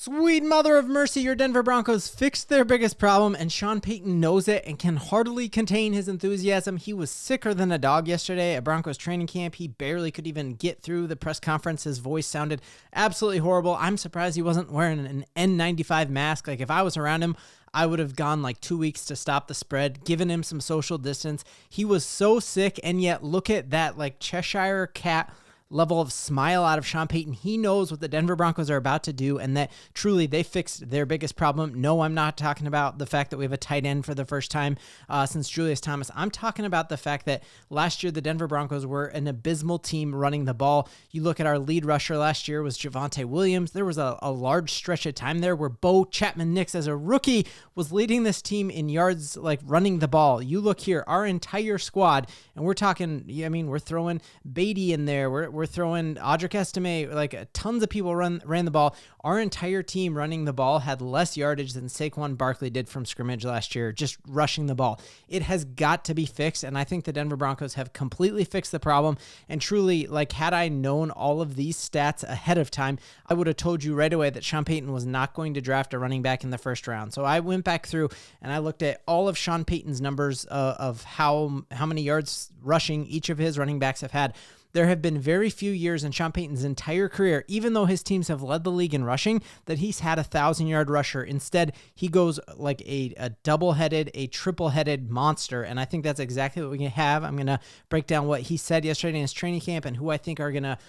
Sweet mother of mercy, your Denver Broncos fixed their biggest problem, and Sean Payton knows it and can hardly contain his enthusiasm. He was sicker than a dog yesterday at Broncos training camp. He barely could even get through the press conference. His voice sounded absolutely horrible. I'm surprised he wasn't wearing an N95 mask. Like, if I was around him, I would have gone like 2 weeks to stop the spread, given him some social distance. He was so sick, and yet look at that, like, Cheshire cat level of smile out of Sean Payton. He knows what the Denver Broncos are about to do, and that truly they fixed their biggest problem. No, I'm not talking about the fact that we have a tight end for the first time since Julius Thomas. I'm talking about the fact that last year the Denver Broncos were an abysmal team running the ball. You look at our lead rusher last year was Javonte Williams. There was a large stretch of time there where Bo Nix as a rookie was leading this team in yards, like running the ball. You look here, our entire squad, and we're talking, I mean, we're throwing Beatty in there. We're throwing Audric Estime, like tons of people ran the ball. Our entire team running the ball had less yardage than Saquon Barkley did from scrimmage last year, just rushing the ball. It has got to be fixed, and I think the Denver Broncos have completely fixed the problem. And truly, like, had I known all of these stats ahead of time, I would have told you right away that Sean Payton was not going to draft a running back in the first round. So I went back through and I looked at all of Sean Payton's numbers of how many yards rushing each of his running backs have had. There have been very few years in Sean Payton's entire career, even though his teams have led the league in rushing, that he's had a 1,000-yard rusher. Instead, he goes like a double-headed, a triple-headed monster, and I think that's exactly what we can have. I'm going to break down what he said yesterday in his training camp and who I think are going to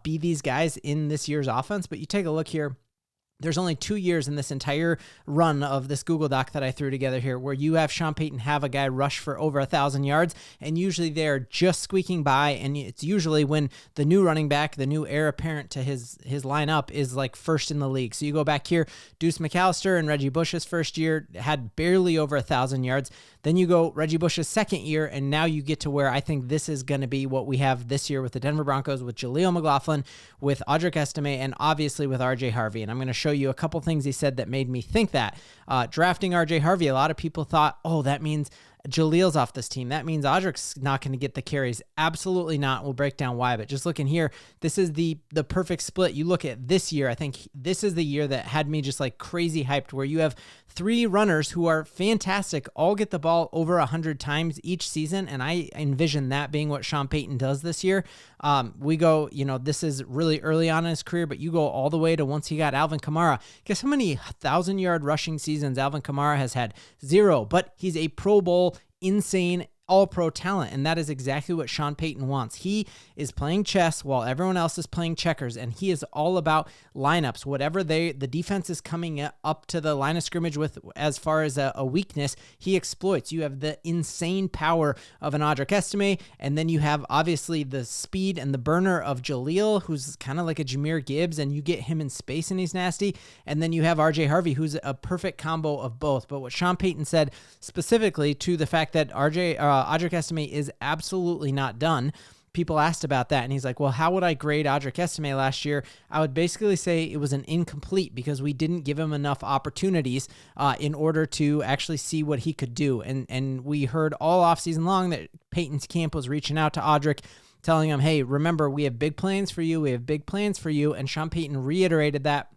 be these guys in this year's offense. But you take a look here. There's only 2 years in this entire run of this Google Doc that I threw together here where you have Sean Payton have a guy rush for over 1,000 yards, and usually they're just squeaking by, and it's usually when the new running back, the new heir apparent to his lineup, is like first in the league. So you go back here, Deuce McCallister and Reggie Bush's first year had barely over 1,000 yards. Then you go Reggie Bush's second year, and now you get to where I think this is going to be what we have this year with the Denver Broncos, with Jaleel McLaughlin, with Audric Estime, and obviously with RJ Harvey. And I'm going to show you a couple things he said that made me think that. Drafting RJ Harvey, a lot of people thought, oh, that means Jaleel's off this team. That means Audric's not going to get the carries. Absolutely not. We'll break down why. But just looking here, this is the perfect split. You look at this year, I think this is the year that had me just like crazy hyped, where you have three runners who are fantastic, all get the ball over 100 times each season, and I envision that being what Sean Payton does this year. We go, this is really early on in his career, but you go all the way to once he got Alvin Kamara. Guess how many 1,000-yard rushing seasons Alvin Kamara has had? 0, but he's a Pro Bowl, insane, all-pro talent, and that is exactly what Sean Payton wants. He is playing chess while everyone else is playing checkers, and he is all about lineups. Whatever the defense is coming up to the line of scrimmage with as far as a weakness, he exploits. You have the insane power of an Audric Estime, and then you have obviously the speed and the burner of Jaleel, who's kind of like a Jahmyr Gibbs, and you get him in space and he's nasty, and then you have RJ Harvey, who's a perfect combo of both. But what Sean Payton said specifically to the fact that Audric Estime is absolutely not done. People asked about that, and he's like, well, how would I grade Audric Estime last year? I would basically say it was an incomplete because we didn't give him enough opportunities in order to actually see what he could do. And we heard all offseason long that Payton's camp was reaching out to Audric, telling him, hey, remember, we have big plans for you. We have big plans for you. And Sean Payton reiterated that.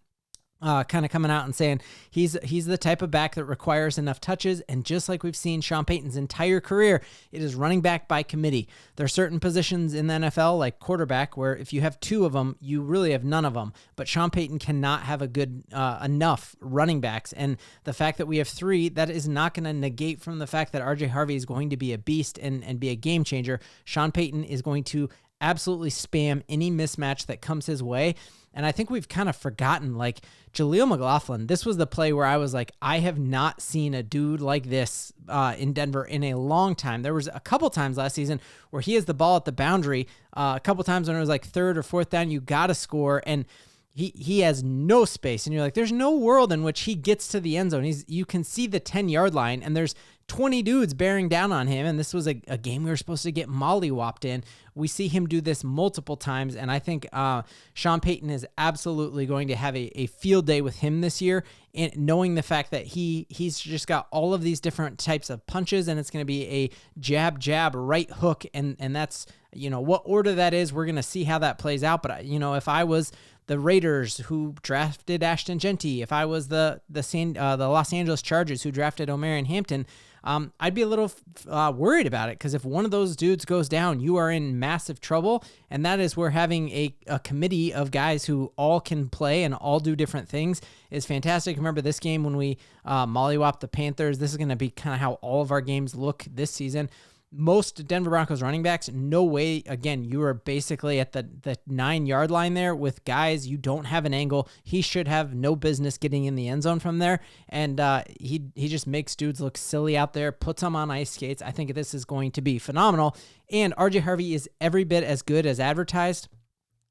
Kind of coming out and saying he's the type of back that requires enough touches, and just like we've seen Sean Payton's entire career, it is running back by committee. There are certain positions in the NFL, like quarterback, where if you have two of them, you really have none of them, but Sean Payton cannot have a good enough running backs, and the fact that we have three, that is not going to negate from the fact that RJ Harvey is going to be a beast and be a game changer. Sean Payton is going to absolutely spam any mismatch that comes his way. And I think we've kind of forgotten, like, Jaleel McLaughlin, this was the play where I was like, I have not seen a dude like this in Denver in a long time. There was a couple times last season where he has the ball at the boundary, a couple times when it was like third or fourth down, you got to score, and he has no space, and you're like, there's no world in which he gets to the end zone. You can see the 10-yard line, and there's 20 dudes bearing down on him, and this was a game we were supposed to get mollywopped in. We see him do this multiple times, and I think Sean Payton is absolutely going to have a field day with him this year, and knowing the fact that he's just got all of these different types of punches, and it's going to be a jab, right hook, and that's, what order that is, we're going to see how that plays out. But, if I was the Raiders who drafted Ashton Jeanty, if I was the Los Angeles Chargers who drafted Omarion Hampton, I'd be a little worried about it, because if one of those dudes goes down, you are in massive trouble. And that is where having a committee of guys who all can play and all do different things is fantastic. Remember this game when we mollywopped the Panthers? This is going to be kind of how all of our games look this season. Most Denver Broncos running backs, no way. Again, you are basically at the 9-yard line there with guys. You don't have an angle. He should have no business getting in the end zone from there. And he just makes dudes look silly out there, puts them on ice skates. I think this is going to be phenomenal. And RJ Harvey is every bit as good as advertised.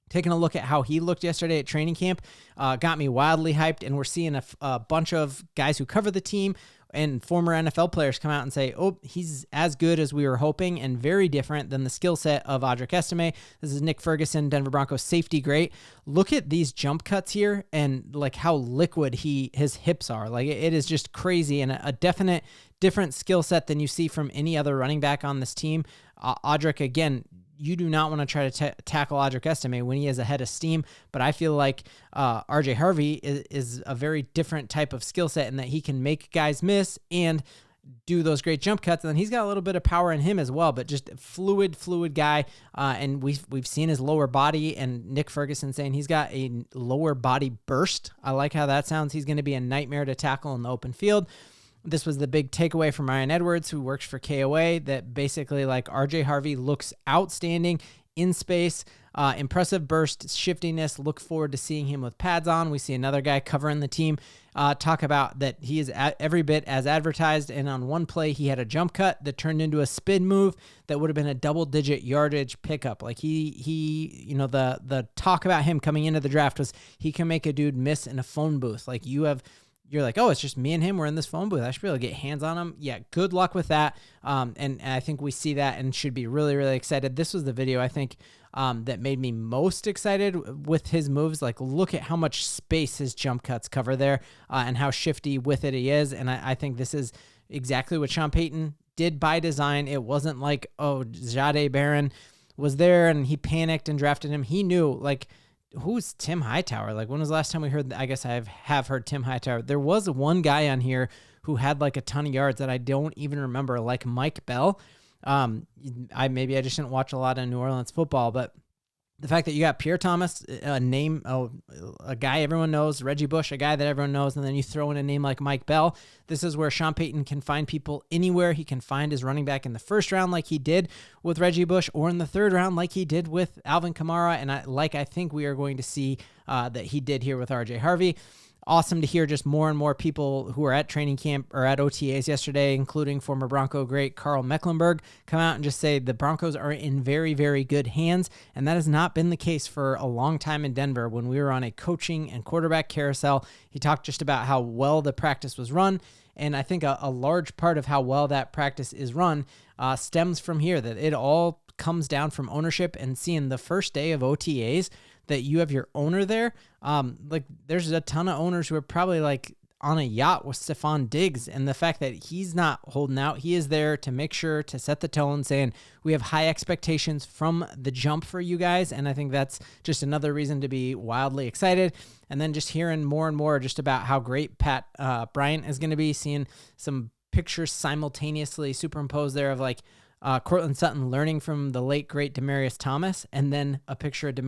Taking a look at how he looked yesterday at training camp got me wildly hyped. And we're seeing a bunch of guys who cover the team and former NFL players come out and say, oh, he's as good as we were hoping and very different than the skill set of Audric Estime. This is Nick Ferguson, Denver Broncos safety great. Look at these jump cuts here and like how liquid his hips are. Like it is just crazy, and a definite different skill set than you see from any other running back on this team. Audric, again, you do not want to try to tackle Audric Estime when he has a head of steam, but I feel like RJ Harvey is a very different type of skill set in that he can make guys miss and do those great jump cuts, and then he's got a little bit of power in him as well, but just fluid guy, and we've seen his lower body, and Nick Ferguson saying he's got a lower body burst. I like how that sounds. He's going to be a nightmare to tackle in the open field. This was the big takeaway from Ryan Edwards, who works for KOA, that basically like RJ Harvey looks outstanding in space, impressive burst, shiftiness. Look forward to seeing him with pads on. We see another guy covering the team talk about that he is every bit as advertised, and on one play he had a jump cut that turned into a spin move that would have been a double-digit yardage pickup. Like he you know, the talk about him coming into the draft was he can make a dude miss in a phone booth. Like you're like, oh, it's just me and him. We're in this phone booth. I should be able to get hands on him. Yeah, good luck with that. And I think we see that and should be really, really excited. This was the video, I think, that made me most excited with his moves. Like, look at how much space his jump cuts cover there and how shifty with it he is. And I think this is exactly what Sean Payton did by design. It wasn't like, oh, Jahdae Barron was there and he panicked and drafted him. He knew, like, who's Tim Hightower? Like, when was the last time we heard, I guess I have heard Tim Hightower. There was one guy on here who had like a ton of yards that I don't even remember, like Mike Bell. Maybe I just didn't watch a lot of New Orleans football, but the fact that you got Pierre Thomas, a guy everyone knows, Reggie Bush, a guy that everyone knows, and then you throw in a name like Mike Bell. This is where Sean Payton can find people anywhere. He can find his running back in the first round like he did with Reggie Bush, or in the third round like he did with Alvin Kamara, and I think we are going to see that he did here with RJ Harvey. Awesome to hear just more and more people who are at training camp or at OTAs yesterday, including former Bronco great Carl Mecklenburg, come out and just say the Broncos are in very, very good hands. And that has not been the case for a long time in Denver. When we were on a coaching and quarterback carousel, he talked just about how well the practice was run. And I think a large part of how well that practice is run stems from here, that it all comes down from ownership and seeing the first day of OTAs that you have your owner there. Like there's a ton of owners who are probably like on a yacht with Stephon Diggs, and the fact that he's not holding out, he is there to make sure to set the tone, saying we have high expectations from the jump for you guys. And I think that's just another reason to be wildly excited. And then just hearing more and more just about how great Pat Bryant is going to be, seeing some pictures simultaneously superimposed there of like Cortland Sutton learning from the late great Demaryius Thomas, and then a picture of then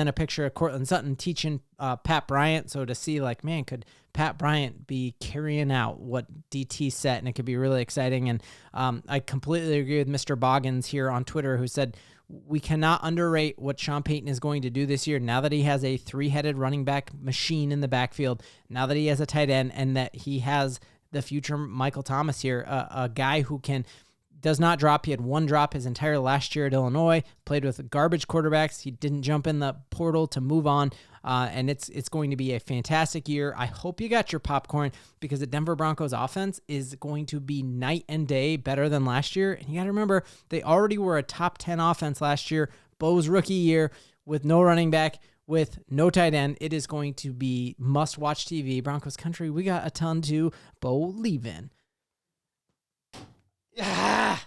a picture of Cortland Sutton teaching Pat Bryant. So to see like, man, could Pat Bryant be carrying out what DT set, and it could be really exciting. And I completely agree with Mr. Boggins here on Twitter, who said we cannot underrate what Sean Payton is going to do this year now that he has a three-headed running back machine in the backfield, now that he has a tight end, and that he has the future Michael Thomas here, a guy who does not drop. He had one drop his entire last year at Illinois, played with garbage quarterbacks. He didn't jump in the portal to move on, and it's going to be a fantastic year. I hope you got your popcorn, because the Denver Broncos offense is going to be night and day better than last year. And you got to remember, they already were a top 10 offense last year, Bo's rookie year, with no running back, with no tight end. It is going to be must-watch TV. Broncos country, we got a ton to believe in. Yeah.